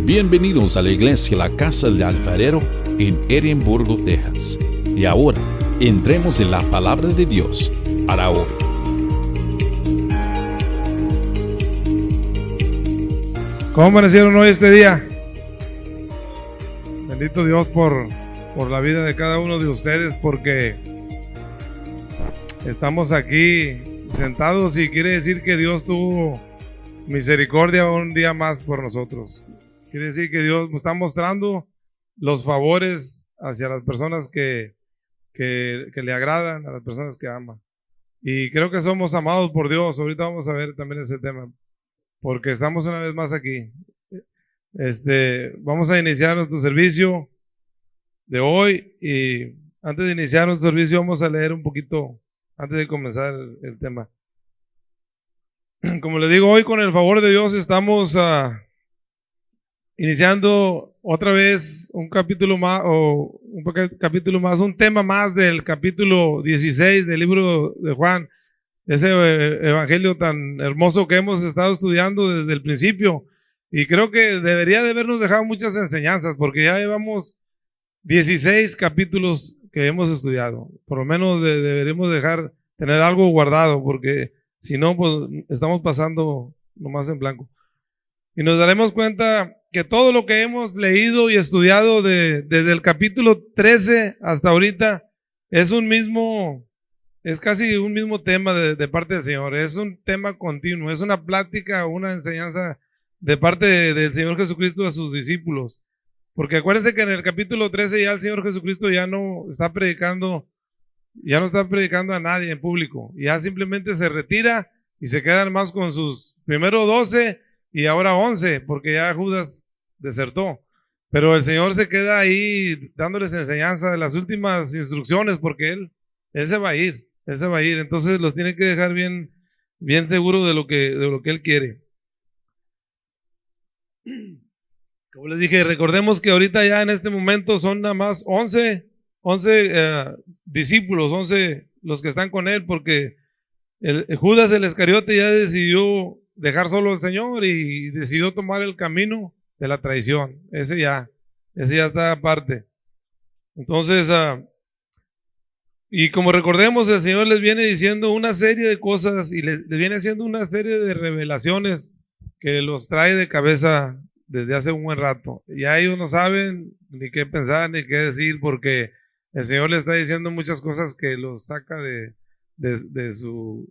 Bienvenidos a la iglesia La Casa del Alfarero en Edimburgo, Texas. Y ahora, entremos en la palabra de Dios para hoy. ¿Cómo amanecieron hoy este día? Bendito Dios por la vida de cada uno de ustedes, porque estamos aquí sentados y quiere decir que Dios tuvo misericordia un día más por nosotros. Quiere decir que Dios nos está mostrando los favores hacia las personas que le agradan, a las personas que ama. Y creo que somos amados por Dios. Ahorita vamos a ver también ese tema, porque estamos una vez más aquí. Vamos a iniciar nuestro servicio de hoy, y antes de iniciar nuestro servicio vamos a leer un poquito antes de comenzar el tema. Como les digo, hoy con el favor de Dios estamos iniciando otra vez un capítulo más, un tema más del capítulo 16 del libro de Juan, ese evangelio tan hermoso que hemos estado estudiando desde el principio, y creo que debería de habernos dejado muchas enseñanzas, porque ya llevamos 16 capítulos que hemos estudiado. Por lo menos deberíamos tener algo guardado, porque si no, pues estamos pasando nomás en blanco. Y nos daremos cuenta que todo lo que hemos leído y estudiado desde el capítulo 13 hasta ahorita es casi un mismo tema de parte del Señor. Es un tema continuo, es una plática, una enseñanza de parte del Señor Jesucristo a sus discípulos. Porque acuérdense que en el capítulo 13 ya el Señor Jesucristo ya no está predicando a nadie en público. Ya simplemente se retira y se quedan más con sus primero 12 y ahora 11, porque ya Judas desertó. Pero el Señor se queda ahí dándoles enseñanza de las últimas instrucciones, porque Él se va a ir. Entonces los tiene que dejar bien seguros de lo que Él quiere. Como les dije, recordemos que ahorita ya en este momento son nada más 11 discípulos, 11 los que están con Él, porque Judas el Iscariote ya decidió dejar solo al Señor y decidió tomar el camino de la traición. Ese ya está aparte. Entonces, y como recordemos, el Señor les viene diciendo una serie de cosas y les viene haciendo una serie de revelaciones que los trae de cabeza desde hace un buen rato. Ya ellos no saben ni qué pensar ni qué decir, porque el Señor les está diciendo muchas cosas que los saca desde su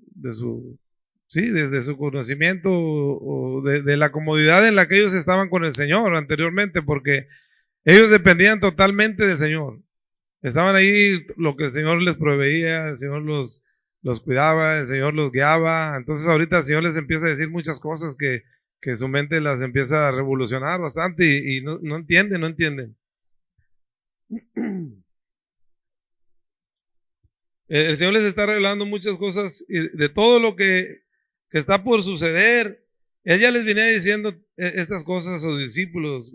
conocimiento o de la comodidad en la que ellos estaban con el Señor anteriormente, porque ellos dependían totalmente del Señor. Estaban ahí, lo que el Señor les proveía, el Señor los cuidaba, el Señor los guiaba. Entonces ahorita el Señor les empieza a decir muchas cosas que su mente las empieza a revolucionar bastante y no entienden. El Señor les está revelando muchas cosas de todo lo que está por suceder. Él ya les venía diciendo estas cosas a sus discípulos,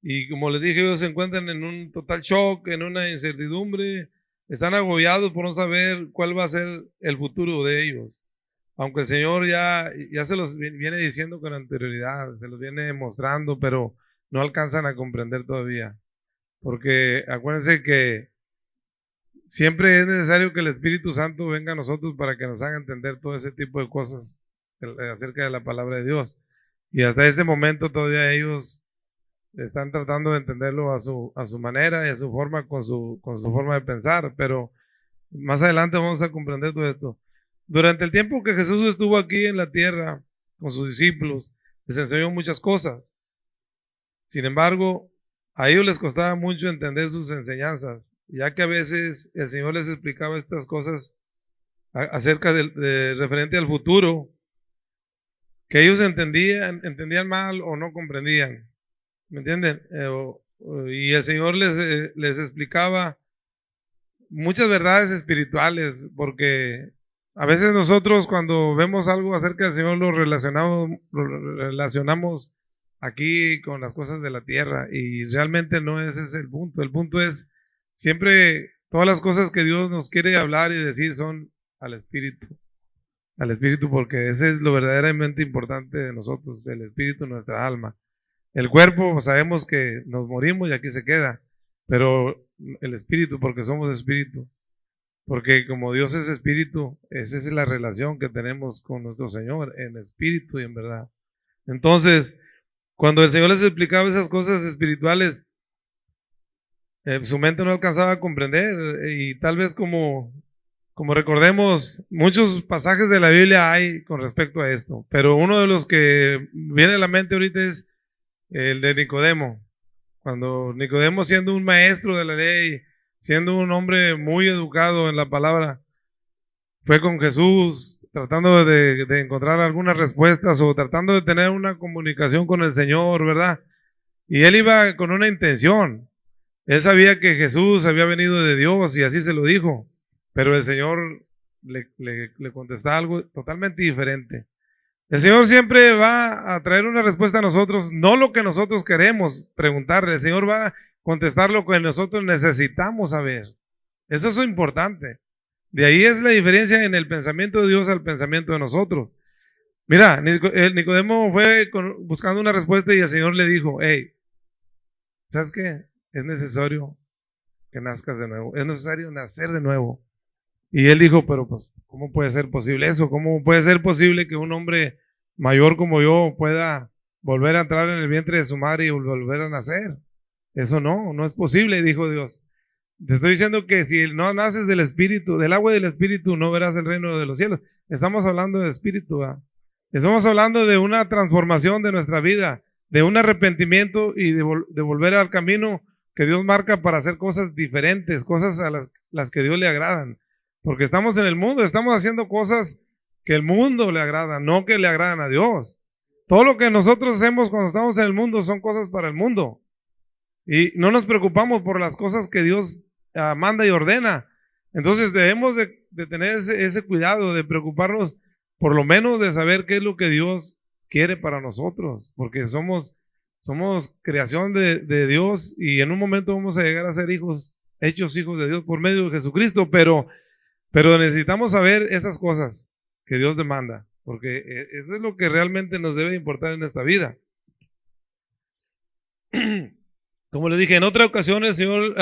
y como les dije, ellos se encuentran en un total shock, en una incertidumbre, están agobiados por no saber cuál va a ser el futuro de ellos, aunque el Señor ya se los viene diciendo con anterioridad, se los viene mostrando, pero no alcanzan a comprender todavía, porque acuérdense que siempre es necesario que el Espíritu Santo venga a nosotros para que nos haga entender todo ese tipo de cosas acerca de la palabra de Dios. Y hasta ese momento todavía ellos están tratando de entenderlo a su manera y a su forma, con su forma de pensar, pero más adelante vamos a comprender todo esto. Durante el tiempo que Jesús estuvo aquí en la tierra con sus discípulos, les enseñó muchas cosas. Sin embargo, a ellos les costaba mucho entender sus enseñanzas, ya que a veces el Señor les explicaba estas cosas acerca de referente al futuro, que ellos entendían mal o no comprendían. ¿Me entienden? Y el Señor les explicaba muchas verdades espirituales, porque a veces nosotros cuando vemos algo acerca del Señor lo relacionamos aquí con las cosas de la tierra, y realmente no ese es el punto. El punto es siempre todas las cosas que Dios nos quiere hablar y decir son al Espíritu, porque ese es lo verdaderamente importante de nosotros, el Espíritu, nuestra alma. El cuerpo, pues, sabemos que nos morimos y aquí se queda, pero el espíritu, porque somos espíritu, porque como Dios es espíritu, esa es la relación que tenemos con nuestro Señor, en espíritu y en verdad. Entonces, cuando el Señor les explicaba esas cosas espirituales, su mente no alcanzaba a comprender, y tal vez como recordemos, muchos pasajes de la Biblia hay con respecto a esto, pero uno de los que viene a la mente ahorita es el de Nicodemo. Cuando Nicodemo, siendo un maestro de la ley, siendo un hombre muy educado en la palabra, fue con Jesús tratando de encontrar algunas respuestas o tratando de tener una comunicación con el Señor, ¿verdad? Y él iba con una intención. Él sabía que Jesús había venido de Dios y así se lo dijo, pero el Señor le contestaba algo totalmente diferente. El Señor siempre va a traer una respuesta a nosotros, no lo que nosotros queremos preguntarle. El Señor va a contestar lo que nosotros necesitamos saber. Eso es lo importante. De ahí es la diferencia en el pensamiento de Dios al pensamiento de nosotros. Mira, Nicodemo fue buscando una respuesta y el Señor le dijo, hey, ¿sabes qué? Es necesario que nazcas de nuevo. Es necesario nacer de nuevo. Y él dijo, pero pues, ¿cómo puede ser posible eso? ¿Cómo puede ser posible que un hombre mayor como yo pueda volver a entrar en el vientre de su madre y volver a nacer? Eso no es posible, dijo Dios. Te estoy diciendo que si no naces del Espíritu, del agua y del Espíritu, no verás el reino de los cielos. Estamos hablando de Espíritu, ¿verdad? Estamos hablando de una transformación de nuestra vida, de un arrepentimiento y de volver al camino que Dios marca para hacer cosas diferentes, cosas a las que Dios le agradan. Porque estamos en el mundo, estamos haciendo cosas que el mundo le agrada, no que le agradan a Dios. Todo lo que nosotros hacemos cuando estamos en el mundo son cosas para el mundo. Y no nos preocupamos por las cosas que Dios manda y ordena. Entonces debemos de tener ese cuidado, de preocuparnos por lo menos de saber qué es lo que Dios quiere para nosotros, porque somos creación de Dios y en un momento vamos a llegar a ser hechos hijos de Dios por medio de Jesucristo, pero necesitamos saber esas cosas que Dios demanda, porque eso es lo que realmente nos debe importar en esta vida. Como les dije, en otra ocasión el Señor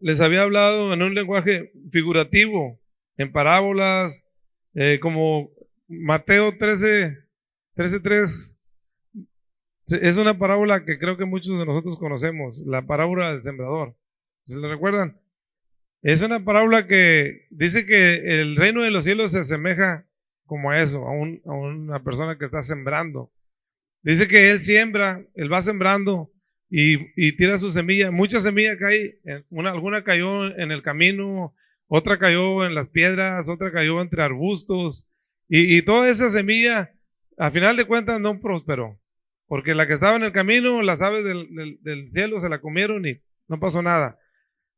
les había hablado en un lenguaje figurativo, en parábolas, como Mateo 13:3. Es una parábola que creo que muchos de nosotros conocemos, la parábola del sembrador. ¿Se la recuerdan? Es una parábola que dice que el reino de los cielos se asemeja como a eso, a una persona que está sembrando. Dice que él siembra, él va sembrando y tira su semilla. Mucha semilla cae, alguna cayó en el camino, otra cayó en las piedras, otra cayó entre arbustos y toda esa semilla, a final de cuentas, no prosperó. Porque la que estaba en el camino, las aves del cielo se la comieron y no pasó nada.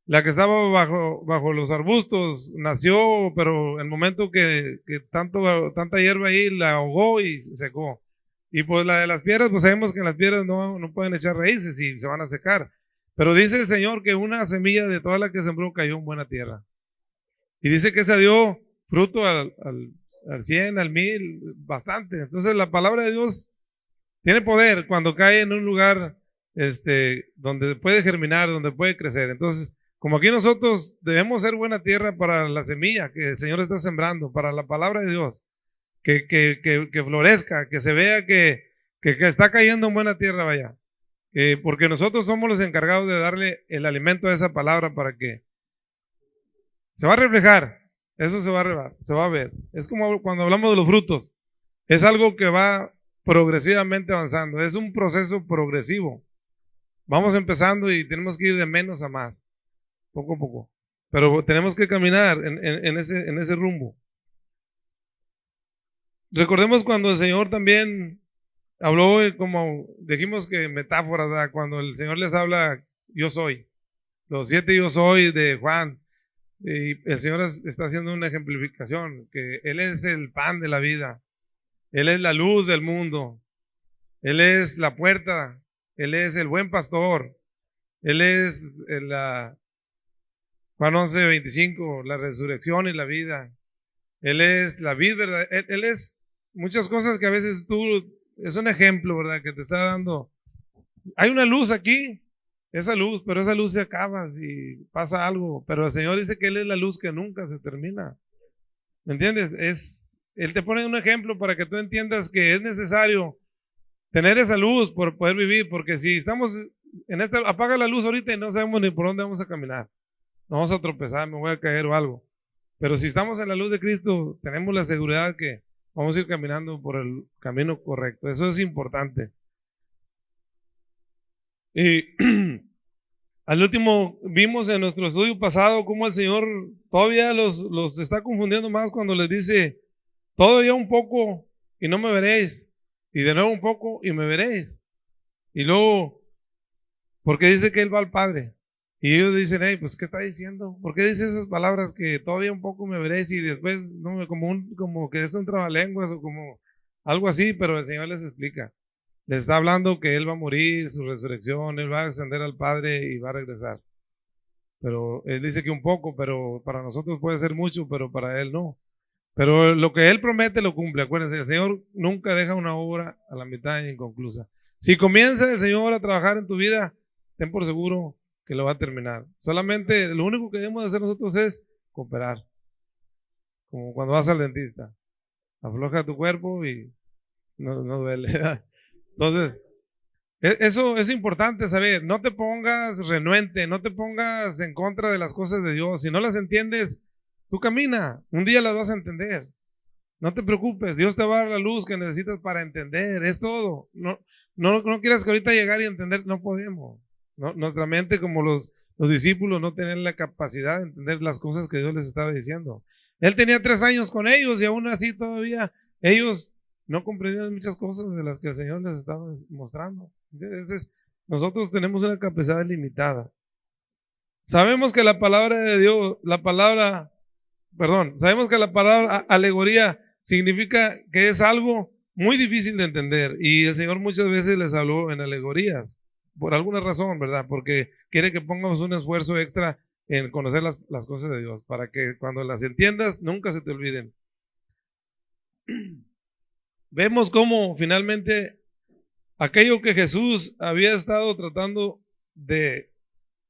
La que estaba bajo los arbustos nació, pero en el momento que tanta hierba ahí la ahogó y se secó. Y pues la de las piedras, pues sabemos que las piedras no pueden echar raíces y se van a secar. Pero dice el Señor que una semilla de toda la que sembró cayó en buena tierra. Y dice que se dio fruto al 100, al 1000, bastante. Entonces la palabra de Dios tiene poder cuando cae en un lugar donde puede germinar, donde puede crecer. Entonces, como aquí nosotros debemos ser buena tierra para la semilla que el Señor está sembrando, para la palabra de Dios, que florezca, que se vea que está cayendo en buena tierra, vaya. Porque nosotros somos los encargados de darle el alimento a esa palabra para que se va a reflejar. Eso se va a ver. Es como cuando hablamos de los frutos. Es algo que va progresivamente avanzando. Es un proceso progresivo. Vamos empezando y tenemos que ir de menos a más, poco a poco. Pero tenemos que caminar en ese rumbo. Recordemos cuando el Señor también habló, como dijimos que metáforas, ¿verdad? Cuando el Señor les habla, yo soy. Los 7 yo soy de Juan. Y el Señor está haciendo una ejemplificación, que Él es el pan de la vida. Él es la luz del mundo. Él es la puerta. Él es el buen pastor. Él es Juan 11:25, la resurrección y la vida. Él es la vid, ¿verdad? Él es muchas cosas que a veces es un ejemplo, ¿verdad? Que te está dando Hay una luz aquí, esa luz, pero esa luz se acaba si pasa algo. Pero el Señor dice que Él es la luz que nunca se termina. ¿Me entiendes? Él te pone un ejemplo para que tú entiendas que es necesario tener esa luz por poder vivir, porque si estamos en esta, apaga la luz ahorita y no sabemos ni por dónde vamos a caminar. No vamos a tropezar, me voy a caer o algo. Pero si estamos en la luz de Cristo, tenemos la seguridad que vamos a ir caminando por el camino correcto. Eso es importante. Y al último vimos en nuestro estudio pasado cómo el Señor todavía los está confundiendo más cuando les dice, todavía un poco y no me veréis, y de nuevo un poco y me veréis. Y luego, porque dice que Él va al Padre. Y ellos dicen, hey, pues ¿qué está diciendo? ¿Por qué dice esas palabras que todavía un poco me veréis y después no, como que es un trabalenguas o como algo así? Pero el Señor les explica. Les está hablando que Él va a morir, su resurrección, Él va a ascender al Padre y va a regresar. Pero Él dice que un poco, pero para nosotros puede ser mucho, pero para Él no. Pero lo que Él promete lo cumple. Acuérdense, el Señor nunca deja una obra a la mitad inconclusa. Si comienza el Señor a trabajar en tu vida, ten por seguro que lo va a terminar. Solamente lo único que debemos hacer nosotros es cooperar. Como cuando vas al dentista. Afloja tu cuerpo y no duele. Entonces, eso es importante saber. No te pongas renuente, no te pongas en contra de las cosas de Dios. Si no las entiendes, tú camina. Un día las vas a entender. No te preocupes, Dios te va a dar la luz que necesitas para entender. Es todo. No quieras que ahorita llegar y entender, no podemos. No, nuestra mente, como los discípulos, no tenían la capacidad de entender las cosas que Dios les estaba diciendo. Él tenía 3 años con ellos y aún así todavía ellos no comprendían muchas cosas de las que el Señor les estaba mostrando. Entonces, nosotros tenemos una capacidad limitada. Sabemos que la palabra de Dios, sabemos que la palabra alegoría significa que es algo muy difícil de entender y el Señor muchas veces les habló en alegorías. Por alguna razón, ¿verdad? Porque quiere que pongamos un esfuerzo extra en conocer las cosas de Dios, para que cuando las entiendas, nunca se te olviden. Vemos cómo finalmente aquello que Jesús había estado tratando de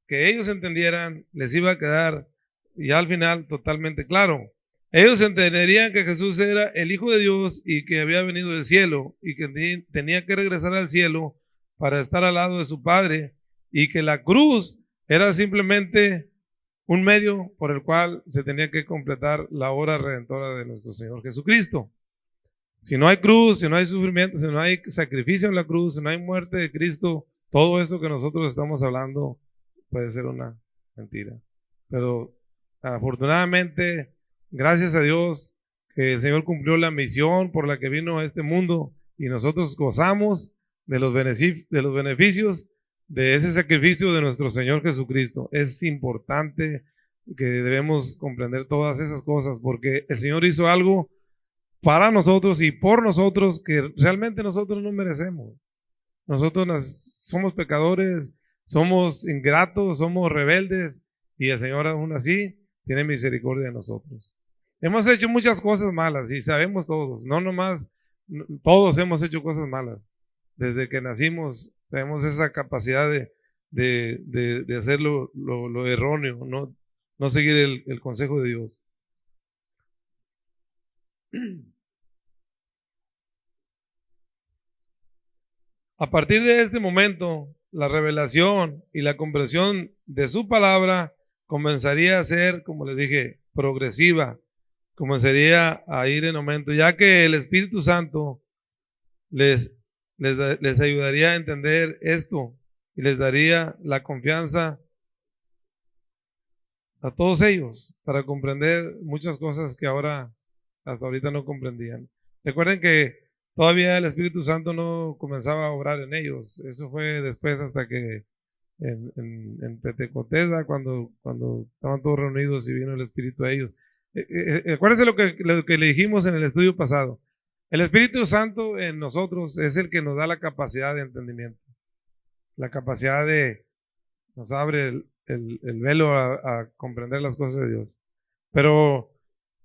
que ellos entendieran, les iba a quedar ya al final totalmente claro. Ellos entenderían que Jesús era el Hijo de Dios y que había venido del cielo y que tenía que regresar al cielo para estar al lado de su Padre, y que la cruz era simplemente un medio por el cual se tenía que completar la obra redentora de nuestro Señor Jesucristo. Si no hay cruz, si no hay sufrimiento, si no hay sacrificio en la cruz, si no hay muerte de Cristo, todo eso que nosotros estamos hablando puede ser una mentira. Pero afortunadamente, gracias a Dios, que el Señor cumplió la misión por la que vino a este mundo y nosotros gozamos de los beneficios de ese sacrificio de nuestro Señor Jesucristo. Es importante que debemos comprender todas esas cosas, porque el Señor hizo algo para nosotros y por nosotros que realmente nosotros no merecemos. Nosotros somos pecadores, somos ingratos, somos rebeldes, y el Señor aún así tiene misericordia de nosotros. Hemos hecho muchas cosas malas y sabemos todos, todos hemos hecho cosas malas. Desde que nacimos tenemos esa capacidad de hacer lo erróneo, no seguir el consejo de Dios. A partir de este momento, la revelación y la comprensión de su palabra comenzaría a ser, como les dije, progresiva, comenzaría a ir en aumento, ya que el Espíritu Santo les ayudaría a entender esto y les daría la confianza a todos ellos para comprender muchas cosas que hasta ahorita no comprendían. Recuerden que todavía el Espíritu Santo no comenzaba a obrar en ellos. Eso fue después, hasta que en Pentecostés, cuando estaban todos reunidos y vino el Espíritu a ellos. Acuérdense lo que le dijimos en el estudio pasado. El Espíritu Santo en nosotros es el que nos da la capacidad de entendimiento, la capacidad nos abre el velo a comprender las cosas de Dios. Pero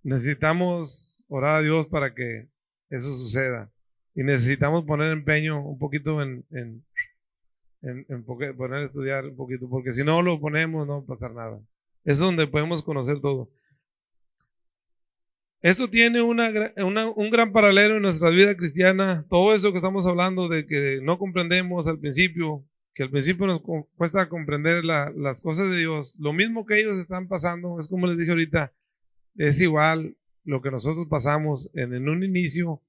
necesitamos orar a Dios para que eso suceda, y necesitamos poner empeño un poquito en poner a estudiar un poquito, porque si no lo ponemos no va a pasar nada. Es donde podemos conocer todo. Eso tiene un gran paralelo en nuestra vida cristiana. Todo eso que estamos hablando de que no comprendemos al principio, que al principio nos cuesta comprender las cosas de Dios, lo mismo que ellos están pasando, es como les dije ahorita, es igual lo que nosotros pasamos en un inicio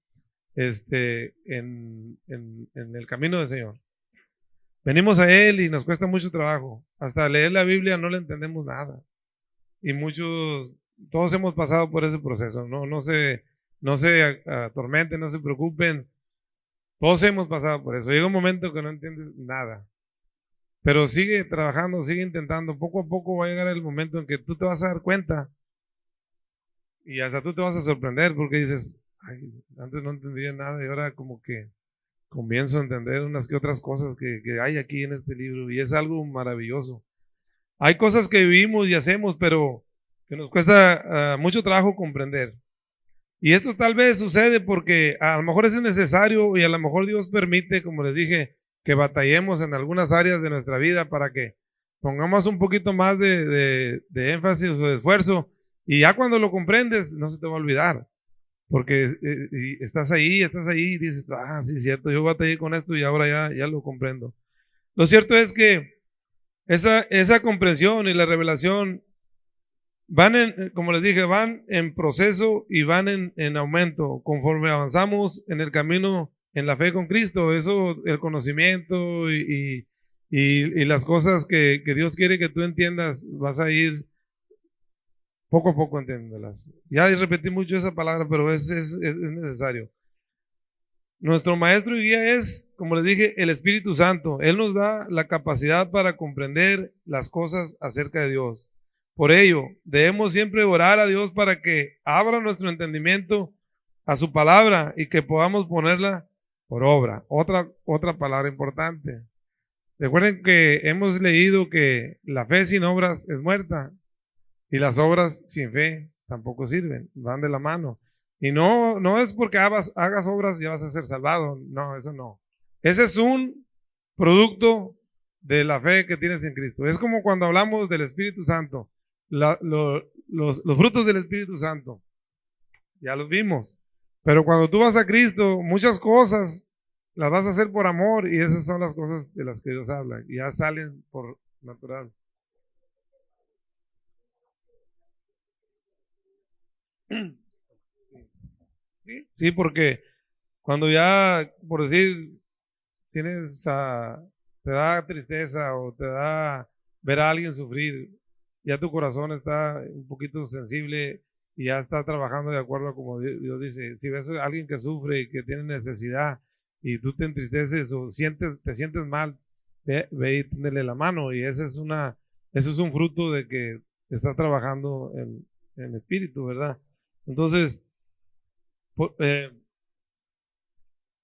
en el camino del Señor. Venimos a Él y nos cuesta mucho trabajo. Hasta leer la Biblia no le entendemos nada. Y todos hemos pasado por ese proceso. No se atormenten, no se preocupen. Todos hemos pasado por eso. Llega un momento que no entiendes nada. Pero sigue trabajando, sigue intentando. Poco a poco va a llegar el momento en que tú te vas a dar cuenta. Y hasta tú te vas a sorprender porque dices, ay, antes no entendía nada y ahora como que comienzo a entender unas que otras cosas que hay aquí en este libro y es algo maravilloso. Hay cosas que vivimos y hacemos, pero que nos cuesta mucho trabajo comprender. Y esto tal vez sucede porque a lo mejor es necesario y a lo mejor Dios permite, como les dije, que batallemos en algunas áreas de nuestra vida para que pongamos un poquito más de énfasis o de esfuerzo. Y ya cuando lo comprendes, no se te va a olvidar. Porque estás ahí y dices, sí, es cierto, yo batallé con esto y ahora ya lo comprendo. Lo cierto es que esa comprensión y la revelación como les dije, van en proceso y van en aumento conforme avanzamos en el camino, en la fe con Cristo. Eso, el conocimiento y las cosas que Dios quiere que tú entiendas, vas a ir poco a poco entendiéndolas. Ya repetí mucho esa palabra, pero es necesario. Nuestro maestro y guía es, como les dije, el Espíritu Santo. Él nos da la capacidad para comprender las cosas acerca de Dios. Por ello, debemos siempre orar a Dios para que abra nuestro entendimiento a su palabra y que podamos ponerla por obra. Otra palabra importante. Recuerden que hemos leído que la fe sin obras es muerta y las obras sin fe tampoco sirven, van de la mano. Y no es porque hagas obras y ya vas a ser salvado. No, eso no. Ese es un producto de la fe que tienes en Cristo. Es como cuando hablamos del Espíritu Santo. Los frutos del Espíritu Santo, ya los vimos. Pero cuando tú vas a Cristo, muchas cosas las vas a hacer por amor y esas son las cosas de las que Dios habla. Y ya salen por natural. Sí, porque cuando ya, por decir, te da tristeza o te da ver a alguien sufrir, ya tu corazón está un poquito sensible y ya está trabajando de acuerdo a como Dios dice. Si ves a alguien que sufre y que tiene necesidad y tú te entristeces o te sientes mal, ve y téndele la mano, y eso es un fruto de que está trabajando en espíritu, ¿verdad? Entonces,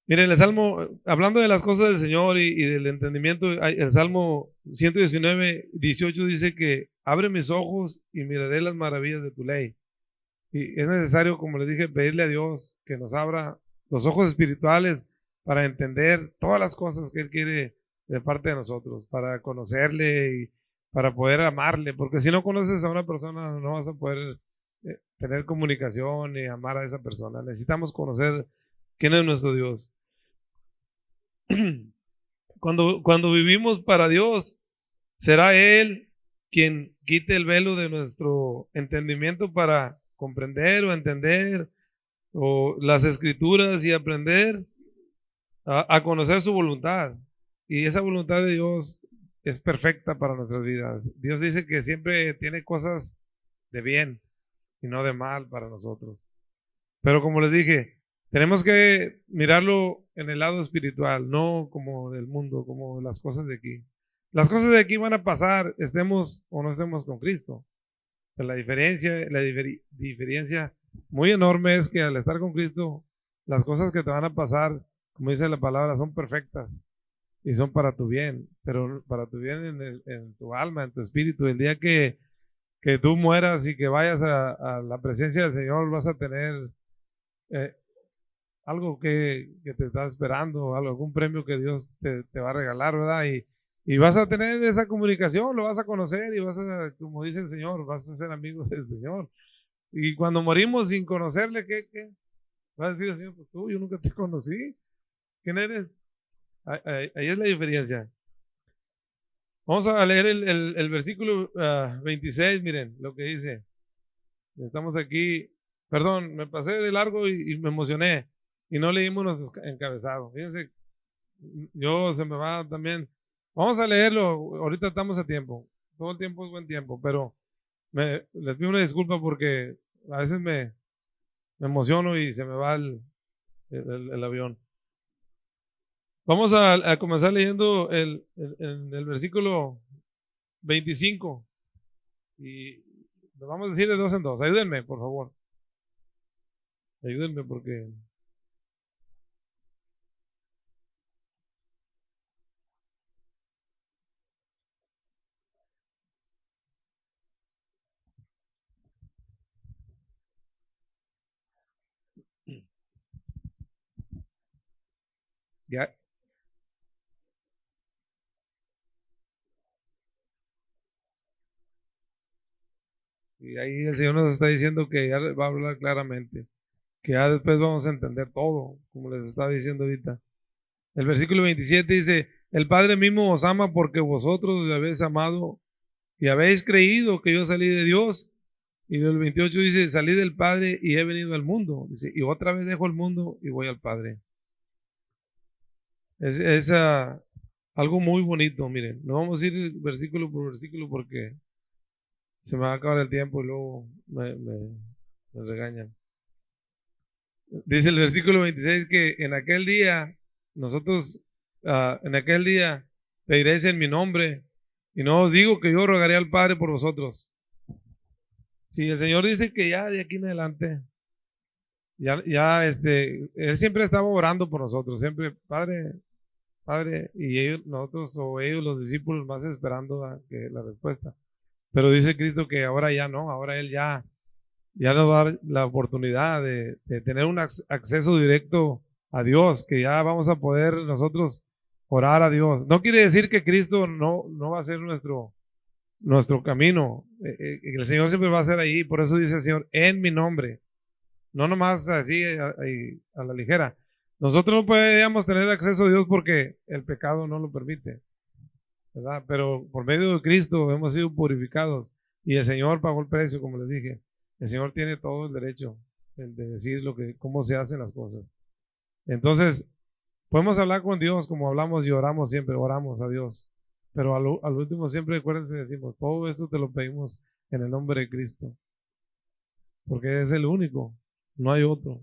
miren, el Salmo, hablando de las cosas del Señor y del entendimiento, el Salmo 119:18 dice que abre mis ojos y miraré las maravillas de tu ley. Y es necesario, como les dije, pedirle a Dios que nos abra los ojos espirituales para entender todas las cosas que Él quiere de parte de nosotros, para conocerle y para poder amarle, porque si no conoces a una persona no vas a poder tener comunicación y amar a esa persona. Necesitamos conocer quién es nuestro Dios. Cuando vivimos para Dios, será Él quien quite el velo de nuestro entendimiento para comprender o entender las escrituras y aprender a conocer su voluntad. Y esa voluntad de Dios es perfecta para nuestras vidas. Dios dice que siempre tiene cosas de bien y no de mal para nosotros. Pero como les dije, tenemos que mirarlo en el lado espiritual, no como del mundo, como las cosas de aquí. Las cosas de aquí van a pasar, estemos o no estemos con Cristo. Pero la diferencia muy enorme es que al estar con Cristo, las cosas que te van a pasar, como dice la palabra, son perfectas y son para tu bien, pero para tu bien en tu alma, en tu espíritu. El día que tú mueras y que vayas a la presencia del Señor, vas a tener algo que te está esperando, algún premio que Dios te va a regalar, ¿verdad? Y vas a tener esa comunicación, lo vas a conocer y vas a, como dice el Señor, vas a ser amigo del Señor. Y cuando morimos sin conocerle, ¿qué? Va a decir el Señor, pues tú, yo nunca te conocí. ¿Quién eres? Ahí es la diferencia. Vamos a leer el versículo 26, miren lo que dice. Estamos aquí, perdón, me pasé de largo y me emocioné y no leímos los encabezados. Fíjense, se me va también. Vamos a leerlo, ahorita estamos a tiempo. Todo el tiempo es buen tiempo, pero les pido una disculpa porque a veces me emociono y se me va el avión. Vamos a comenzar leyendo el versículo 25 y lo vamos a decir de dos en dos. Ayúdenme, por favor. Ayúdenme porque... Ya, y ahí el Señor nos está diciendo que ya va a hablar claramente, que ya después vamos a entender todo, como les estaba diciendo ahorita. El versículo 27 dice, el Padre mismo os ama porque vosotros le habéis amado y habéis creído que yo salí de Dios. Y el 28 dice, salí del Padre y he venido al mundo. Dice, y otra vez dejo el mundo y voy al Padre. Es algo muy bonito, miren. No vamos a ir versículo por versículo porque se me va a acabar el tiempo y luego me regañan. Dice el versículo 26 que en aquel día, nosotros, en aquel día pediréis en mi nombre y no os digo que yo rogaré al Padre por vosotros. Si el Señor dice que ya de aquí en adelante, Él siempre estaba orando por nosotros, siempre, Padre, y nosotros o ellos, los discípulos, más esperando que la respuesta. Pero dice Cristo que ahora ya no, ahora Él ya nos va a dar la oportunidad de tener un acceso directo a Dios, que ya vamos a poder nosotros orar a Dios. No quiere decir que Cristo no va a ser nuestro camino. El Señor siempre va a ser ahí, por eso dice el Señor, en mi nombre. No nomás así a la ligera. Nosotros no podemos tener acceso a Dios porque el pecado no lo permite, ¿verdad? Pero por medio de Cristo hemos sido purificados y el Señor pagó el precio, como les dije. El Señor tiene todo el derecho de decir cómo se hacen las cosas. Entonces, podemos hablar con Dios como hablamos y oramos siempre, oramos a Dios. Pero al último siempre acuérdense, decimos, todo esto te lo pedimos en el nombre de Cristo. Porque es el único, no hay otro.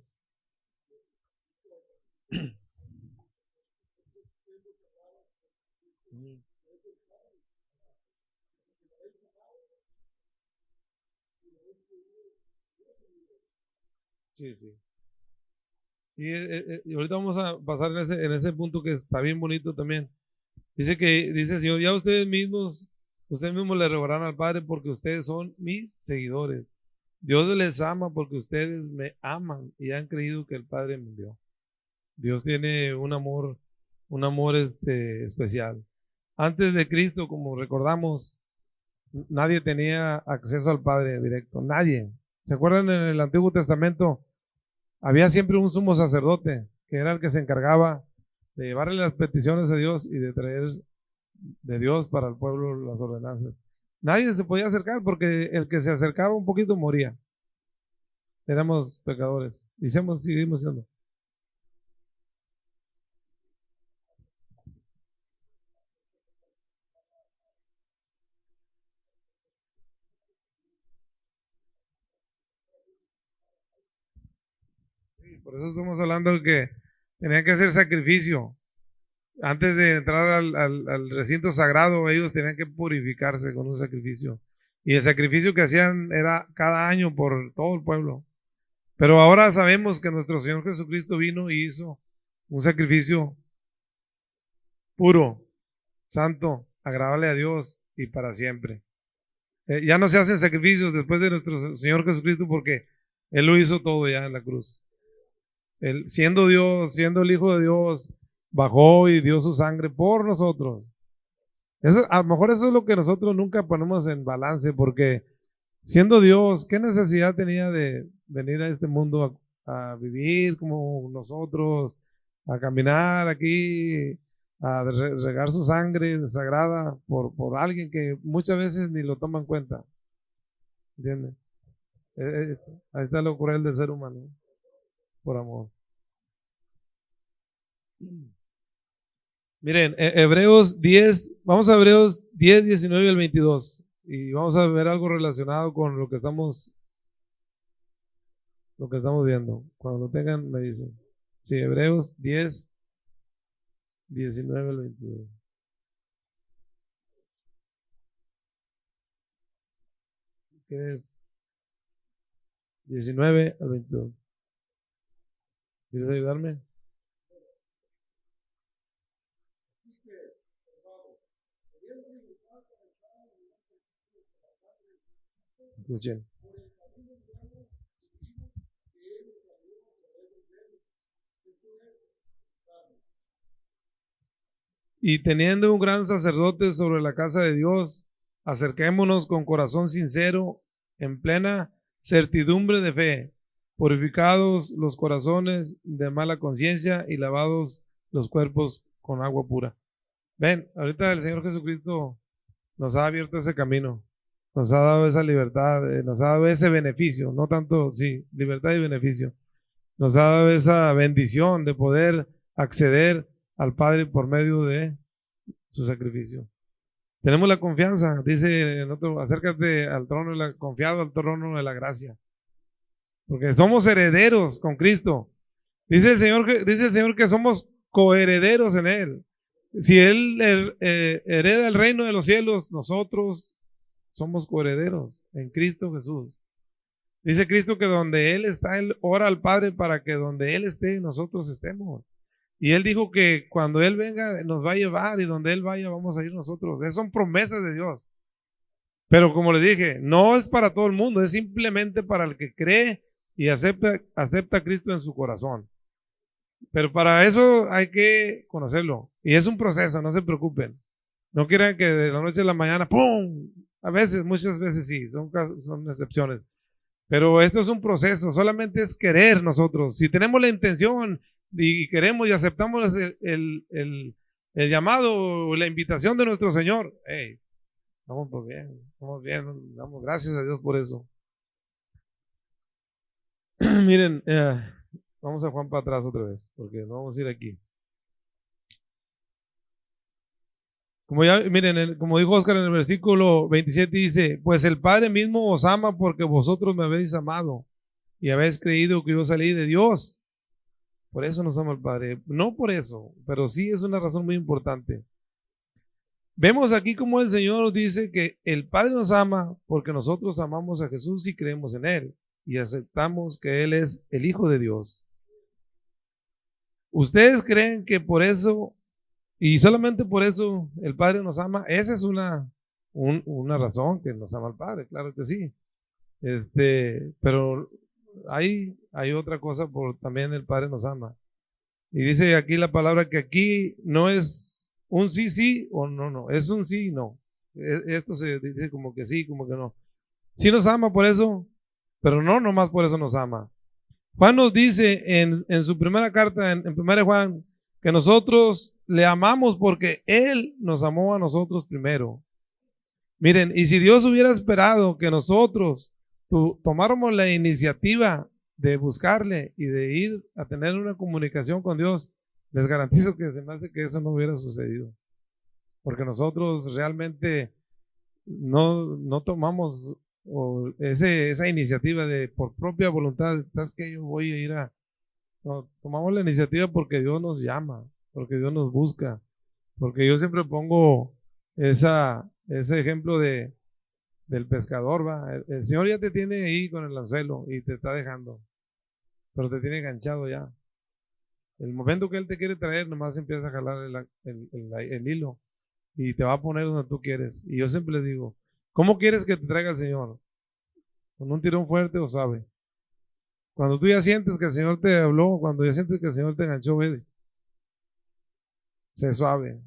Sí, sí. Sí, y ahorita vamos a pasar en ese punto que está bien bonito también. Dice el Señor, ya ustedes mismos le rogarán al Padre porque ustedes son mis seguidores. Dios les ama porque ustedes me aman y han creído que el Padre me envió. Dios tiene un amor especial. Antes de Cristo, como recordamos, nadie tenía acceso al Padre directo, nadie. ¿Se acuerdan en el Antiguo Testamento? Había siempre un sumo sacerdote que era el que se encargaba de llevarle las peticiones a Dios y de traer de Dios para el pueblo las ordenanzas. Nadie se podía acercar porque el que se acercaba un poquito moría. Éramos pecadores y seguimos siendo. Por eso estamos hablando de que tenían que hacer sacrificio. Antes de entrar al recinto sagrado, ellos tenían que purificarse con un sacrificio. Y el sacrificio que hacían era cada año por todo el pueblo. Pero ahora sabemos que nuestro Señor Jesucristo vino y hizo un sacrificio puro, santo, agradable a Dios y para siempre. Ya no se hacen sacrificios después de nuestro Señor Jesucristo porque Él lo hizo todo ya en la cruz. Él, siendo Dios, siendo el Hijo de Dios, bajó y dio su sangre por nosotros. Eso, a lo mejor eso es lo que nosotros nunca ponemos en balance, porque siendo Dios, ¿qué necesidad tenía de venir a este mundo a vivir como nosotros, a caminar aquí, a regar su sangre sagrada por alguien que muchas veces ni lo toma en cuenta? ¿Entiendes? Ahí está lo cruel del ser humano, por amor. Miren, Hebreos 10, vamos a Hebreos 10, 19 al 22 y vamos a ver algo relacionado con lo que estamos viendo. Cuando lo tengan me dicen. Sí, Hebreos 10, 19 al 22. ¿Qué es? 19 al 22. ¿Quieres ayudarme? Escuchen. Y teniendo un gran sacerdote sobre la casa de Dios, acerquémonos con corazón sincero, en plena certidumbre de fe, purificados los corazones de mala conciencia y lavados los cuerpos con agua pura. Ven, ahorita el Señor Jesucristo nos ha abierto ese camino, nos ha dado esa libertad, nos ha dado ese beneficio, no tanto, sí, libertad y beneficio. Nos ha dado esa bendición de poder acceder al Padre por medio de su sacrificio. Tenemos la confianza, dice en otro, acércate al trono, confiado al trono de la gracia, porque somos herederos con Cristo. Dice el Señor que somos coherederos en Él. Si Él hereda el reino de los cielos, nosotros somos coherederos en Cristo Jesús. Dice Cristo que donde Él está, Él ora al Padre para que donde Él esté, nosotros estemos. Y Él dijo que cuando Él venga, nos va a llevar y donde Él vaya, vamos a ir nosotros. Esas son promesas de Dios. Pero como le dije, no es para todo el mundo, es simplemente para el que cree y acepta a Cristo en su corazón. Pero para eso hay que conocerlo. Y es un proceso, no se preocupen. No quieran que de la noche a la mañana, ¡pum! A veces, muchas veces sí, son excepciones. Pero esto es un proceso, solamente es querer nosotros. Si tenemos la intención y queremos y aceptamos el llamado o la invitación de nuestro Señor, hey, estamos bien, damos gracias a Dios por eso. Miren, vamos a Juan para atrás otra vez, porque no vamos a ir aquí. Miren, como dijo Oscar en el versículo 27 dice, pues el Padre mismo os ama porque vosotros me habéis amado y habéis creído que yo salí de Dios. Por eso nos ama el Padre. No por eso, pero sí es una razón muy importante. Vemos aquí como el Señor dice que el Padre nos ama porque nosotros amamos a Jesús y creemos en Él y aceptamos que Él es el Hijo de Dios. ¿Ustedes creen que por eso y solamente por eso el Padre nos ama? Esa es una razón que nos ama el Padre, claro que sí. Pero hay otra cosa por también el Padre nos ama. Y dice aquí la palabra que aquí no es un sí o no, es un sí y no. Esto se dice como que sí, como que no. Sí nos ama por eso, pero no nomás por eso nos ama. Juan nos dice en su primera carta, en 1 Juan, que nosotros le amamos porque Él nos amó a nosotros primero. Miren, y si Dios hubiera esperado que nosotros tomáramos la iniciativa de buscarle y de ir a tener una comunicación con Dios, les garantizo que se me hace que eso no hubiera sucedido. Porque nosotros realmente no tomamos esa iniciativa de por propia voluntad, ¿sabes qué? Yo voy a ir a... No, tomamos la iniciativa porque Dios nos llama, porque Dios nos busca, porque yo siempre pongo ese ejemplo del pescador, ¿va? El Señor ya te tiene ahí con el anzuelo y te está dejando, pero te tiene enganchado ya. El momento que Él te quiere traer, nomás empieza a jalar el hilo y te va a poner donde tú quieres. Y yo siempre les digo, ¿cómo quieres que te traiga el Señor? ¿Con un tirón fuerte o suave? Cuando tú ya sientes que el Señor te habló, cuando ya sientes que el Señor te enganchó, sé suave.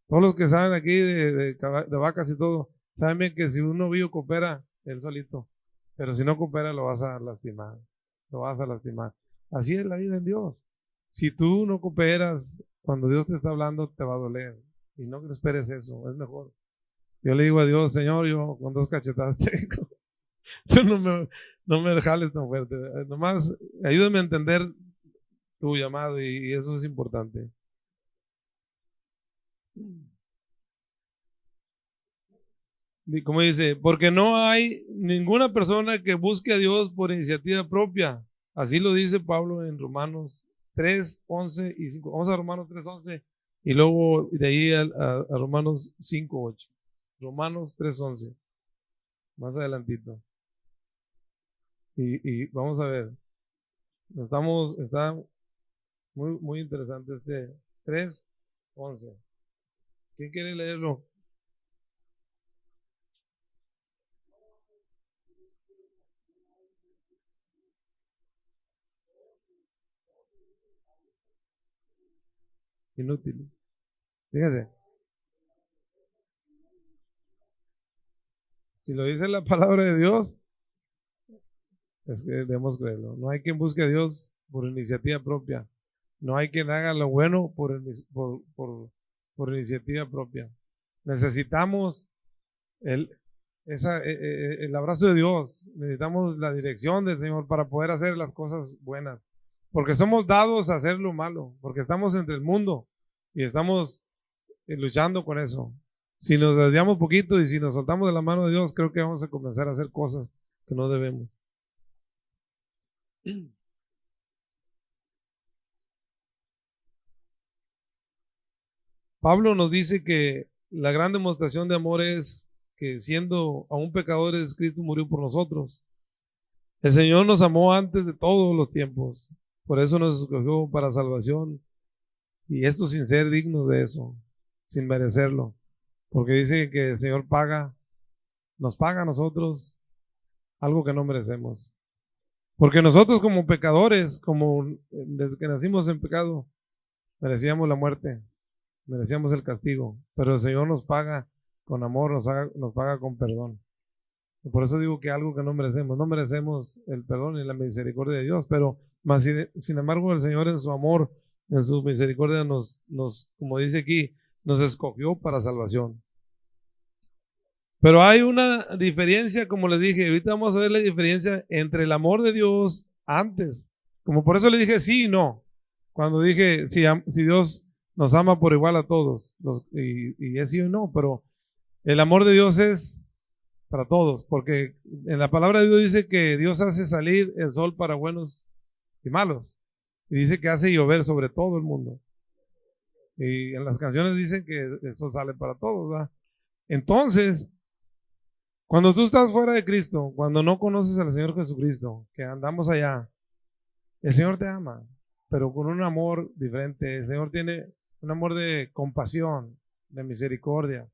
Todos los que saben aquí de vacas y todo, saben bien que si un novillo coopera, él solito, pero si no coopera lo vas a lastimar, lo vas a lastimar. Así es la vida en Dios. Si tú no cooperas, cuando Dios te está hablando, te va a doler. Y no te esperes eso, es mejor. Yo le digo a Dios, Señor, yo con 2 cachetadas tengo. Tú no me jales tan fuerte. Nomás ayúdame a entender tu llamado y eso es importante. Y como dice, porque no hay ninguna persona que busque a Dios por iniciativa propia. Así lo dice Pablo en Romanos 3, 11 y 5. Vamos a Romanos 3, 11 y luego de ahí a Romanos 5, 8. Romanos 3, 11. Más adelantito. Y vamos a ver. Está muy interesante este 3, 11. ¿Quién quiere leerlo? Inútil. Fíjese, si lo dice la palabra de Dios, es que debemos creerlo. No hay quien busque a Dios por iniciativa propia. No hay quien haga lo bueno por iniciativa propia. Necesitamos el, el abrazo de Dios. Necesitamos la dirección del Señor para poder hacer las cosas buenas. Porque somos dados a hacer lo malo. Porque estamos entre el mundo y estamos luchando con eso. Si nos desviamos poquito y si nos soltamos de la mano de Dios, creo que vamos a comenzar a hacer cosas que no debemos. Pablo nos dice que la gran demostración de amor es que siendo aún pecadores, Cristo murió por nosotros. El Señor nos amó antes de todos los tiempos. Por eso nos escogió para salvación. Y esto sin ser dignos de eso, sin merecerlo. Porque dice que el Señor nos paga a nosotros algo que no merecemos. Porque nosotros como pecadores, como desde que nacimos en pecado, merecíamos la muerte, merecíamos el castigo, pero el Señor nos paga con amor, nos paga con perdón. Y por eso digo que algo que no merecemos el perdón y la misericordia de Dios, pero más sin embargo el Señor en su amor, en su misericordia como dice aquí, nos escogió para salvación. Pero hay una diferencia, como les dije, ahorita vamos a ver la diferencia entre el amor de Dios antes, como por eso le dije sí y no, cuando dije si Dios nos ama por igual a todos, y es sí o no, pero el amor de Dios es para todos, porque en la palabra de Dios dice que Dios hace salir el sol para buenos y malos, y dice que hace llover sobre todo el mundo, y en las canciones dicen que el sol sale para todos, ¿verdad? Entonces, cuando tú estás fuera de Cristo, cuando no conoces al Señor Jesucristo, que andamos allá, el Señor te ama, pero con un amor diferente. El Señor tiene un amor de compasión, de misericordia,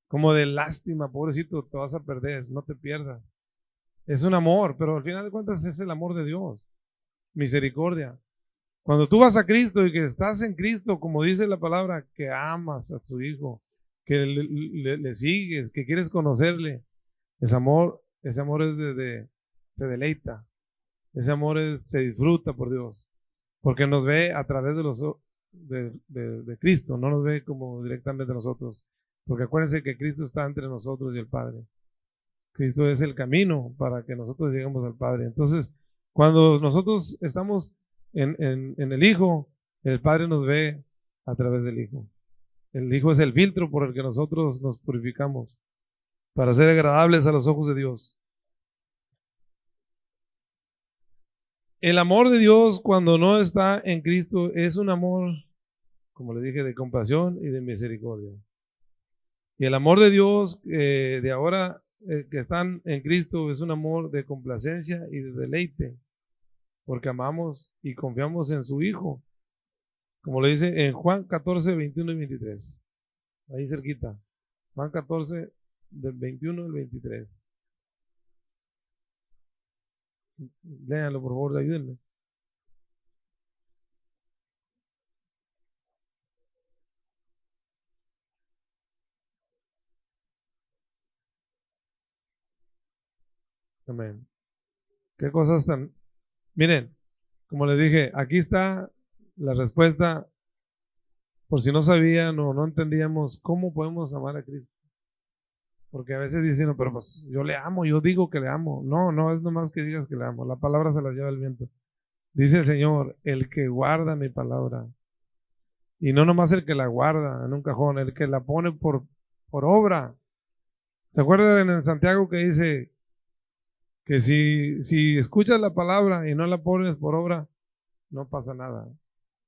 como de lástima, pobrecito, te vas a perder, no te pierdas. Es un amor, pero al final de cuentas es el amor de Dios, misericordia. Cuando tú vas a Cristo y que estás en Cristo, como dice la palabra, que amas a tu Hijo, que le sigues, que quieres conocerle, ese amor es se deleita, ese amor se disfruta por Dios, porque nos ve a través de Cristo, no nos ve como directamente nosotros, porque acuérdense que Cristo está entre nosotros y el Padre. Cristo es el camino para que nosotros lleguemos al Padre. Entonces, cuando nosotros estamos en el Hijo, el Padre nos ve a través del Hijo. El Hijo es el filtro por el que nosotros nos purificamos para ser agradables a los ojos de Dios. El amor de Dios cuando no está en Cristo es un amor, como les dije, de compasión y de misericordia. Y el amor de Dios de ahora que están en Cristo es un amor de complacencia y de deleite, porque amamos y confiamos en su Hijo, como le dice en Juan 14, 21 y 23, ahí cerquita, Juan 14, del 21 al 23. Léanlo, por favor, ayúdenme. Amén. Qué cosas tan... Miren, como les dije, aquí está la respuesta por si no sabían o no entendíamos cómo podemos amar a Cristo. Porque a veces dicen, no, pero pues yo le amo, yo digo que le amo. No, no es nomás que digas que le amo, la palabra se la lleva el viento. Dice el Señor, el que guarda mi palabra. Y no nomás el que la guarda en un cajón, el que la pone por obra. ¿Se acuerdan en Santiago que dice que si escuchas la palabra y no la pones por obra, no pasa nada?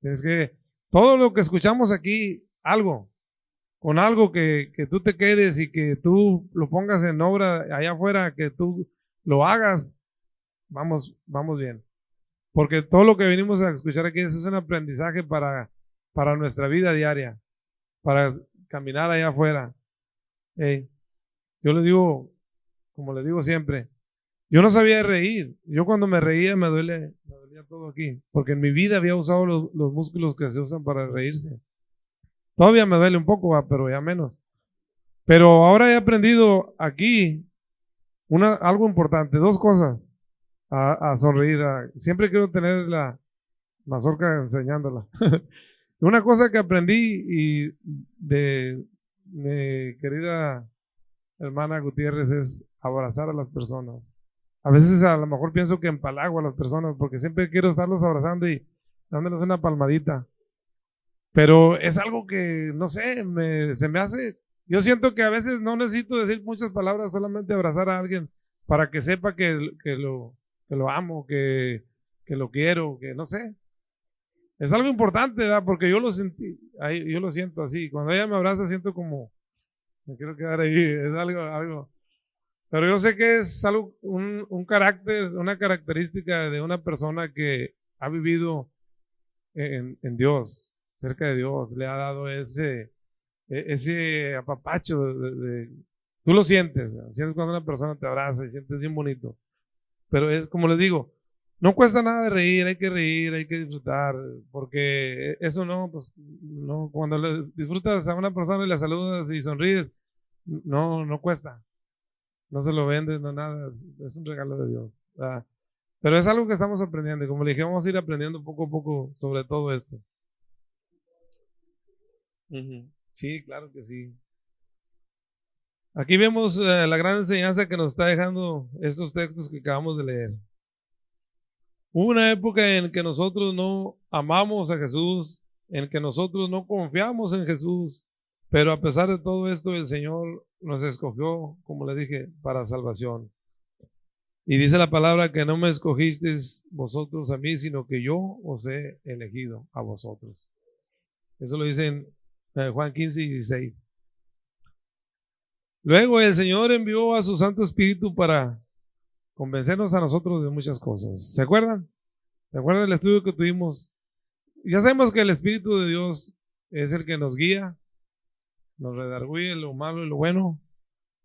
Tienes que, todo lo que escuchamos aquí, con algo que tú te quedes y que tú lo pongas en obra allá afuera, que tú lo hagas, vamos bien. Porque todo lo que venimos a escuchar aquí es un aprendizaje para nuestra vida diaria, para caminar allá afuera. Yo les digo, como les digo siempre, yo no sabía reír. Yo cuando me reía me dolía todo aquí, porque en mi vida había usado los músculos que se usan para reírse. Todavía me duele un poco, pero ya menos. Pero ahora he aprendido aquí algo importante, dos cosas a sonreír. Siempre quiero tener la mazorca enseñándola. Una cosa que aprendí y de mi querida hermana Gutiérrez es abrazar a las personas. A veces a lo mejor pienso que empalago a las personas porque siempre quiero estarlos abrazando y dándoles una palmadita. Pero es algo que, no sé, se me hace, yo siento que a veces no necesito decir muchas palabras, solamente abrazar a alguien para que sepa que lo amo, que lo quiero, que no sé. Es algo importante, ¿verdad? Porque yo lo sentí, yo lo siento así. Cuando ella me abraza siento como, me quiero quedar ahí, es algo. Pero yo sé que es algo, un carácter, una característica de una persona que ha vivido en Dios, cerca de Dios, le ha dado ese apapacho tú lo sientes cuando una persona te abraza y sientes bien bonito. Pero es como les digo, no cuesta nada de reír, hay que disfrutar, porque eso no, pues no, cuando disfrutas a una persona y la saludas y sonríes, no cuesta, no se lo vendes, no nada, es un regalo de Dios. Pero es algo que estamos aprendiendo y como le dije, vamos a ir aprendiendo poco a poco sobre todo esto. Sí, claro que sí. Aquí vemos la gran enseñanza que nos está dejando estos textos que acabamos de leer. Hubo una época en que nosotros no amamos a Jesús, en que nosotros no confiamos en Jesús, pero a pesar de todo esto el Señor nos escogió, como le dije, para salvación. Y dice la palabra que no me escogisteis vosotros a mí, sino que yo os he elegido a vosotros. Eso lo dice en Juan 15:16. Luego el Señor envió a su Santo Espíritu para convencernos a nosotros de muchas cosas. ¿Se acuerdan? ¿Se acuerdan del estudio que tuvimos? Ya sabemos que el Espíritu de Dios es el que nos guía, nos redarguye lo malo y lo bueno,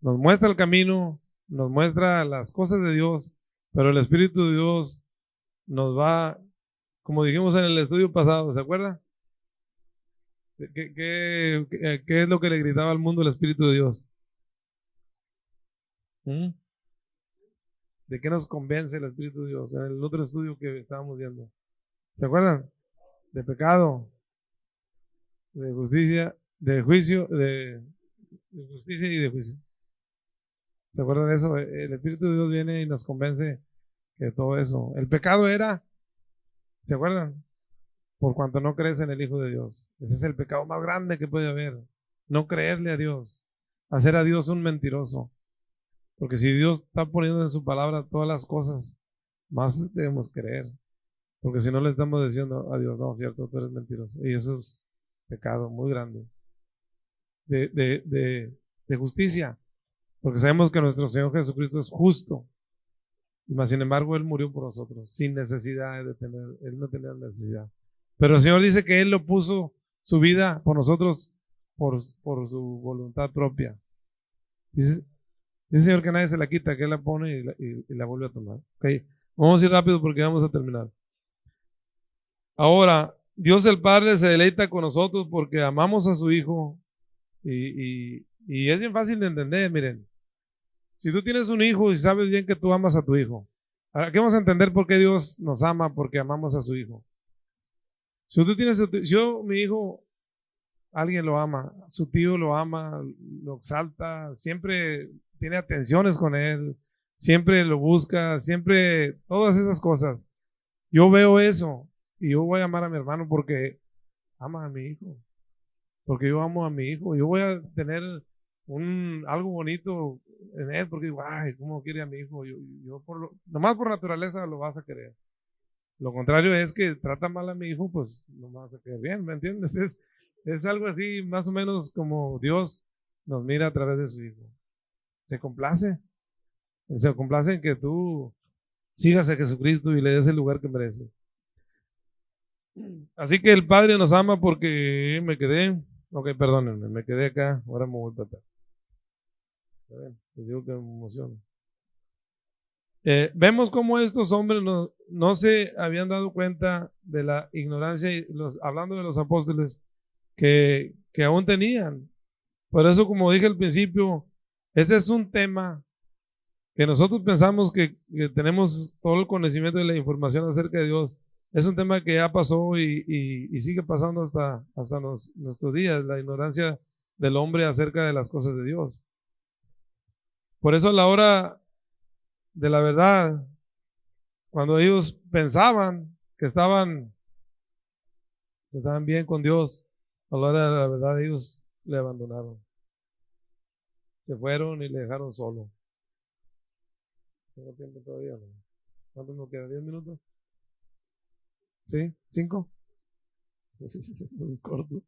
nos muestra el camino, nos muestra las cosas de Dios, pero el Espíritu de Dios nos va, como dijimos en el estudio pasado, ¿se acuerdan? ¿Qué es lo que le gritaba al mundo el Espíritu de Dios? ¿De qué nos convence el Espíritu de Dios? En el otro estudio que estábamos viendo. ¿Se acuerdan? De pecado, de justicia, de juicio, de justicia y de juicio. ¿Se acuerdan de eso? El Espíritu de Dios viene y nos convence que todo eso. El pecado era, ¿se acuerdan? Por cuanto no crees en el Hijo de Dios. Ese es el pecado más grande que puede haber. No creerle a Dios. Hacer a Dios un mentiroso. Porque si Dios está poniendo en su palabra todas las cosas, más debemos creer. Porque si no le estamos diciendo a Dios, no, cierto, tú eres mentiroso. Y eso es pecado muy grande. De justicia. Porque sabemos que nuestro Señor Jesucristo es justo. Mas sin embargo, Él murió por nosotros, sin necesidad Él no tenía necesidad. Pero el Señor dice que Él lo puso su vida por nosotros, por su voluntad propia. Dice el Señor que nadie se la quita, que Él la pone y la vuelve a tomar. Okay. Vamos a ir rápido porque vamos a terminar. Ahora, Dios el Padre se deleita con nosotros porque amamos a su Hijo y es bien fácil de entender, miren. Si tú tienes un hijo y sabes bien que tú amas a tu hijo, aquí vamos a entender por qué Dios nos ama, porque amamos a su hijo. Si tú tienes, mi hijo, alguien lo ama, su tío lo ama, lo exalta, siempre tiene atenciones con él, siempre lo busca, siempre, todas esas cosas. Yo veo eso y yo voy a amar a mi hermano porque ama a mi hijo, porque yo amo a mi hijo. Yo voy a tener algo bonito en él porque digo, ay, ¿cómo quiere a mi hijo? Nomás por naturaleza lo vas a querer. Lo contrario es que trata mal a mi hijo, pues no me vas a querer bien, ¿me entiendes? Es algo así, más o menos como Dios nos mira a través de su hijo. Se complace en que tú sigas a Jesucristo y le des el lugar que merece. Así que el Padre nos ama porque me quedé acá, ahora me voy para atrás. Les digo que me emociona. Vemos cómo estos hombres no se habían dado cuenta de la ignorancia, hablando de los apóstoles, que aún tenían. Por eso, como dije al principio, ese es un tema que nosotros pensamos que tenemos todo el conocimiento y la información acerca de Dios. Es un tema que ya pasó y sigue pasando hasta nuestros días, la ignorancia del hombre acerca de las cosas de Dios. Por eso a la hora de la verdad, cuando ellos pensaban que estaban bien con Dios, a la hora de la verdad ellos le abandonaron. Se fueron y le dejaron solo. ¿Tengo tiempo todavía? ¿No? ¿Cuánto nos queda? ¿10 minutos? ¿Sí? ¿5? Muy corto.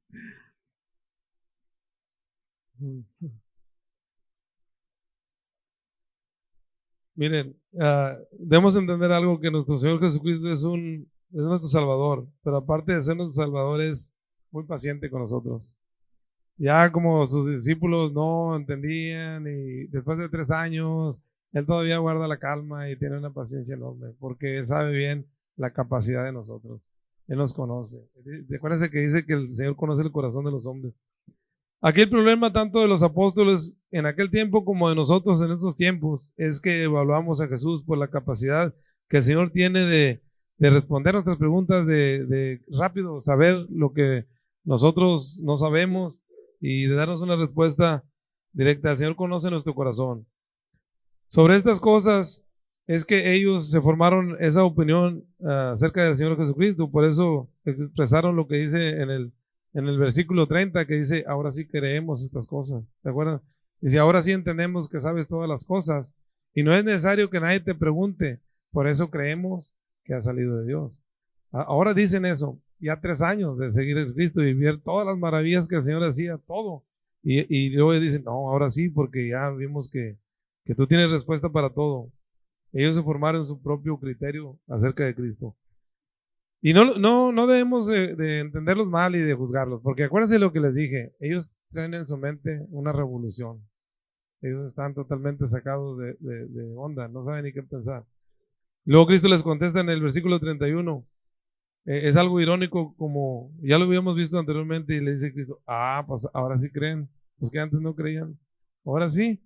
Miren, debemos entender algo, que nuestro Señor Jesucristo es nuestro Salvador, pero aparte de ser nuestro Salvador es muy paciente con nosotros. Ya como sus discípulos no entendían y después de 3 años, Él todavía guarda la calma y tiene una paciencia enorme porque Él sabe bien la capacidad de nosotros. Él nos conoce. Recuérdense que dice que el Señor conoce el corazón de los hombres. Aquí el problema tanto de los apóstoles en aquel tiempo como de nosotros en estos tiempos es que evaluamos a Jesús por la capacidad que el Señor tiene de responder nuestras preguntas, de rápido saber lo que nosotros no sabemos y de darnos una respuesta directa. El Señor conoce nuestro corazón. Sobre estas cosas es que ellos se formaron esa opinión acerca del Señor Jesucristo. Por eso expresaron lo que dice en el versículo 30, que dice, ahora sí creemos estas cosas. ¿Te acuerdan? Dice, ahora sí entendemos que sabes todas las cosas y no es necesario que nadie te pregunte. Por eso creemos que ha salido de Dios. Ahora dicen eso, ya 3 años de seguir a Cristo y ver todas las maravillas que el Señor hacía, todo. Y luego dicen, no, ahora sí, porque ya vimos que tú tienes respuesta para todo. Ellos se formaron su propio criterio acerca de Cristo. Y no debemos de entenderlos mal y de juzgarlos, porque acuérdense lo que les dije, ellos traen en su mente una revolución. Ellos están totalmente sacados de onda, no saben ni qué pensar. Luego Cristo les contesta en el versículo 31. Es algo irónico, como ya lo habíamos visto anteriormente, y le dice Cristo, pues ahora sí creen, pues que antes no creían, ahora sí.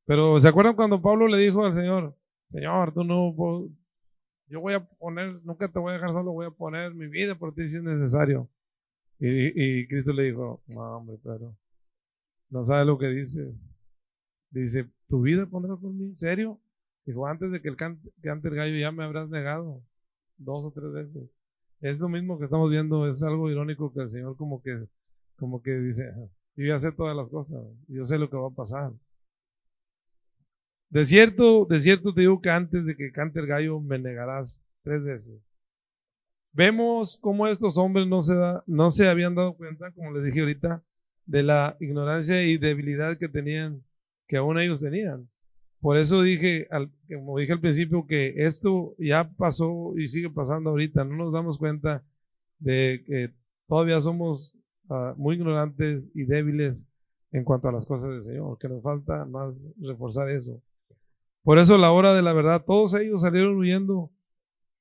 Pero ¿se acuerdan cuando Pablo le dijo al Señor, yo voy a poner, nunca te voy a dejar solo, voy a poner mi vida por ti si es necesario? Y Cristo le dijo, no hombre, pero no sabes lo que dices. Dice, ¿tu vida pondrás por mí? ¿En serio? Dijo, antes de que cante el gallo ya me habrás negado 2 o 3 veces. Es lo mismo que estamos viendo, es algo irónico que el Señor como que dice, yo ya sé todas las cosas, yo sé lo que va a pasar. De cierto te digo que antes de que cante el gallo me negarás 3 veces. Vemos cómo estos hombres no se habían dado cuenta, como les dije ahorita, de la ignorancia y debilidad que aún ellos tenían. Por eso como dije al principio, que esto ya pasó y sigue pasando ahorita. No nos damos cuenta de que todavía somos muy ignorantes y débiles en cuanto a las cosas del Señor, que nos falta más reforzar eso. Por eso a la hora de la verdad, todos ellos salieron huyendo.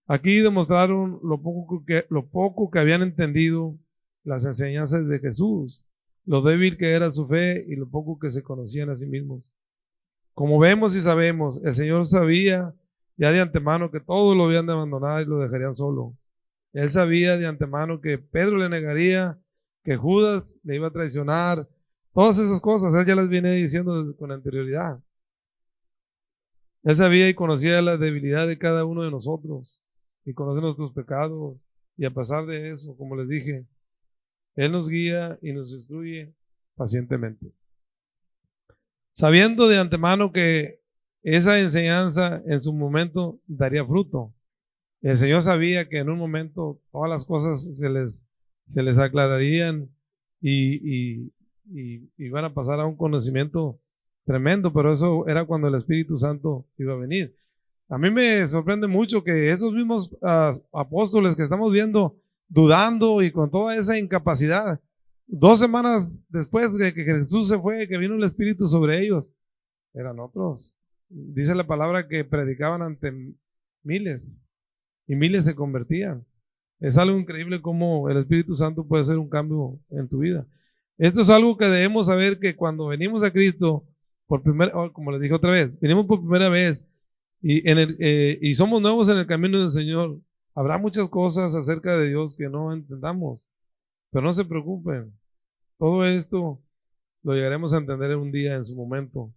Aquí demostraron lo poco que habían entendido las enseñanzas de Jesús, lo débil que era su fe y lo poco que se conocían a sí mismos. Como vemos y sabemos, el Señor sabía ya de antemano que todos lo habían de abandonar y lo dejarían solo. Él sabía de antemano que Pedro le negaría, que Judas le iba a traicionar. Todas esas cosas Él ya las viene diciendo con anterioridad. Él sabía y conocía la debilidad de cada uno de nosotros y conoce nuestros pecados. Y a pesar de eso, como les dije, Él nos guía y nos instruye pacientemente. Sabiendo de antemano que esa enseñanza en su momento daría fruto. El Señor sabía que en un momento todas las cosas se les aclararían y iban a pasar a un conocimiento tremendo, pero eso era cuando el Espíritu Santo iba a venir. A mí me sorprende mucho que esos mismos apóstoles que estamos viendo dudando y con toda esa incapacidad, 2 semanas después de que Jesús se fue, que vino el Espíritu sobre ellos, eran otros. Dice la palabra que predicaban ante miles y miles se convertían. Es algo increíble cómo el Espíritu Santo puede hacer un cambio en tu vida. Esto es algo que debemos saber, que cuando venimos a Cristo como les dije otra vez, venimos por primera vez y somos nuevos en el camino del Señor. Habrá muchas cosas acerca de Dios que no entendamos, pero no se preocupen. Todo esto lo llegaremos a entender un día en su momento.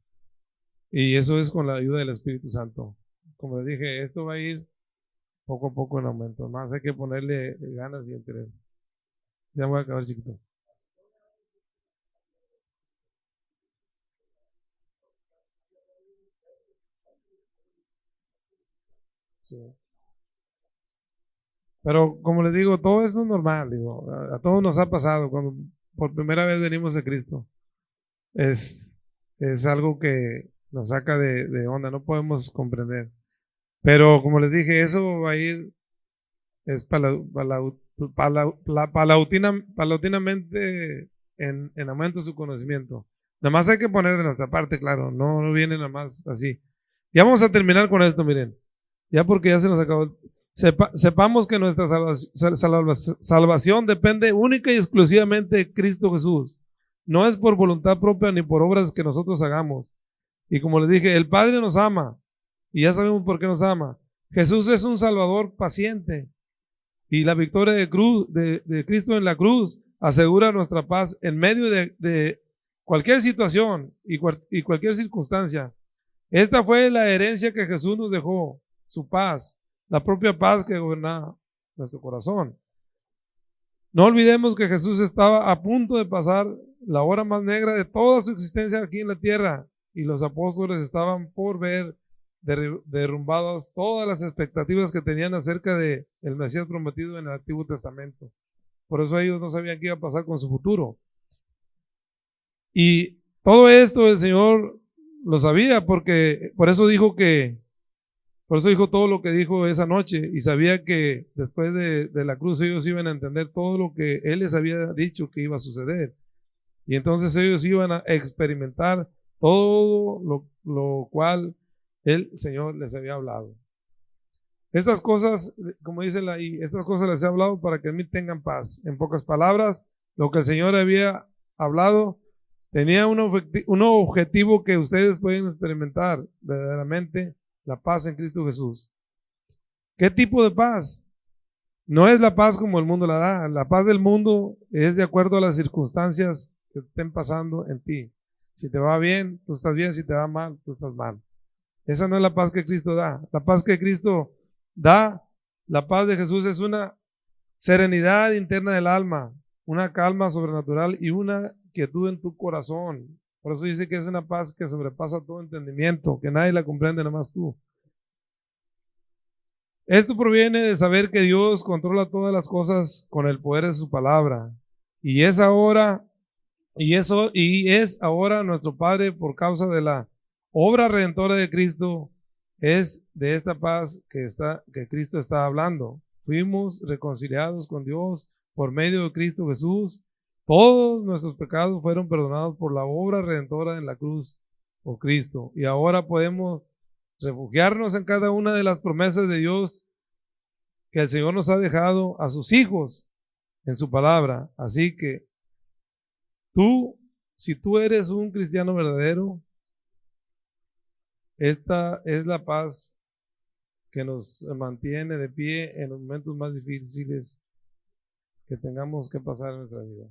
Y eso es con la ayuda del Espíritu Santo. Como les dije, esto va a ir poco a poco en aumento. Más hay que ponerle ganas y interés. Ya voy a acabar, chiquito. Sí. Pero como les digo, todo esto es normal, digo, a todos nos ha pasado cuando por primera vez venimos a Cristo. Es, es algo que nos saca de onda, no podemos comprender. Pero como les dije, eso va a ir, es paulatinamente en aumento de su conocimiento. Nada más hay que poner de nuestra parte, claro, no viene nada más así. Ya vamos a terminar con esto, miren, ya porque ya se nos acabó. Sepamos que nuestra salvación depende única y exclusivamente de Cristo Jesús. No es por voluntad propia ni por obras que nosotros hagamos. Y como les dije, el Padre nos ama y ya sabemos por qué nos ama. Jesús es un Salvador paciente y la victoria de Cristo en la cruz asegura nuestra paz en medio de cualquier situación y cualquier circunstancia. Esta fue la herencia que Jesús nos dejó, su paz, la propia paz que gobernaba nuestro corazón. No olvidemos que Jesús estaba a punto de pasar la hora más negra de toda su existencia aquí en la tierra y los apóstoles estaban por ver derrumbadas todas las expectativas que tenían acerca de el Mesías prometido en el Antiguo Testamento. Por eso ellos no sabían qué iba a pasar con su futuro. Y todo esto el Señor lo sabía, porque por eso dijo todo lo que dijo esa noche, y sabía que después de la cruz ellos iban a entender todo lo que Él les había dicho que iba a suceder. Y entonces ellos iban a experimentar todo lo cual el Señor les había hablado. Estas cosas, como dice ahí, estas cosas les he hablado para que en mí tengan paz. En pocas palabras, lo que el Señor había hablado tenía un objetivo que ustedes pueden experimentar verdaderamente, la paz en Cristo Jesús. ¿Qué tipo de paz? No es la paz como el mundo la da. La paz del mundo es de acuerdo a las circunstancias que estén pasando en ti. Si te va bien, tú estás bien. Si te va mal, tú estás mal. Esa no es la paz que Cristo da. La paz que Cristo da, la paz de Jesús es una serenidad interna del alma, una calma sobrenatural y una quietud en tu corazón. Por eso dice que es una paz que sobrepasa todo entendimiento, que nadie la comprende, nada más tú. Esto proviene de saber que Dios controla todas las cosas con el poder de su palabra. Y es ahora nuestro Padre, por causa de la obra redentora de Cristo, es de esta paz que Cristo está hablando. Fuimos reconciliados con Dios por medio de Cristo Jesús. Todos nuestros pecados fueron perdonados por la obra redentora en la cruz por Cristo. Y ahora podemos refugiarnos en cada una de las promesas de Dios que el Señor nos ha dejado a sus hijos en su palabra. Así que si tú eres un cristiano verdadero, Esta es la paz que nos mantiene de pie en los momentos más difíciles que tengamos que pasar en nuestra vida.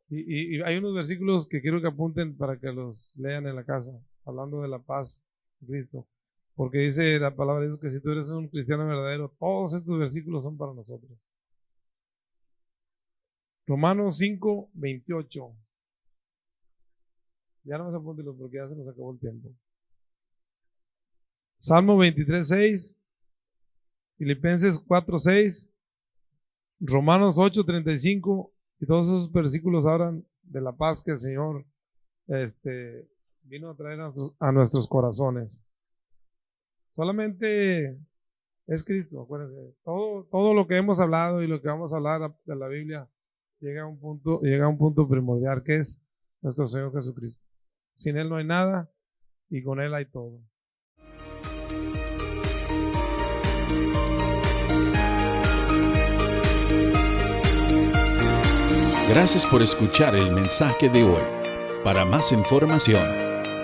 Y hay unos versículos que quiero que apunten para que los lean en la casa, hablando de la paz de Cristo. Porque dice la palabra de Dios que si tú eres un cristiano verdadero, todos estos versículos son para nosotros. Romanos 5, 28. Ya no me apúntenlos porque ya se nos acabó el tiempo. Salmo 23, 6. Filipenses 4, 6. Romanos 8, 35. Y todos esos versículos hablan de la paz que el Señor vino a traer a nuestros corazones. Solamente es Cristo, acuérdense. Todo lo que hemos hablado y lo que vamos a hablar de la Biblia llega a un punto primordial, que es nuestro Señor Jesucristo. Sin Él no hay nada y con Él hay todo. Gracias por escuchar el mensaje de hoy. Para más información,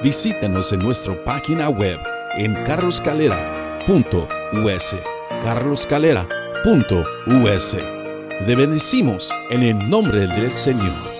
visítanos en nuestra página web en carloscalera.us. carloscalera.us. Te bendecimos en el nombre del Señor.